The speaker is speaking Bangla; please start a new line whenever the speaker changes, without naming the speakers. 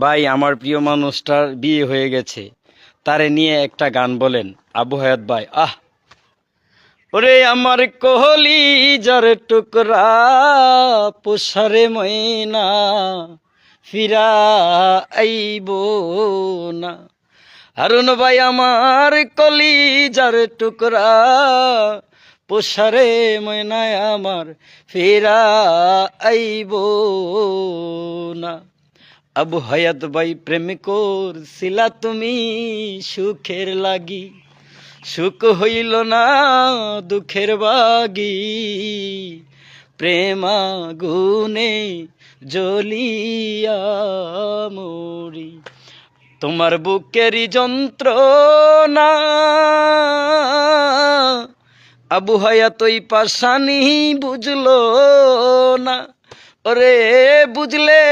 ভাই, আমার প্রিয় মানুষটার বিয়ে হয়ে গেছে, তারে নিয়ে একটা গান বলেন আবু হায়াত ভাই। ওরে আমার কোহলি যার টুকরা, পোষারে ময়না ফিরা আইব না। হারুন ভাই আমার কলি যার টুকরা, পোষারে ময়নায় আমার ফিরা আইব না। আবু হায়াত ভাই প্রেম করছিলা তুমি সুখের লাগি, সুখ হইল না দুঃখের বাগি। প্রেমা গুনে জ্বলিয়া মরি, তোমার বুকেরই যন্ত্রণা আবু হায়াত ওই পাশানি বুঝলো না। ওরে বুঝলে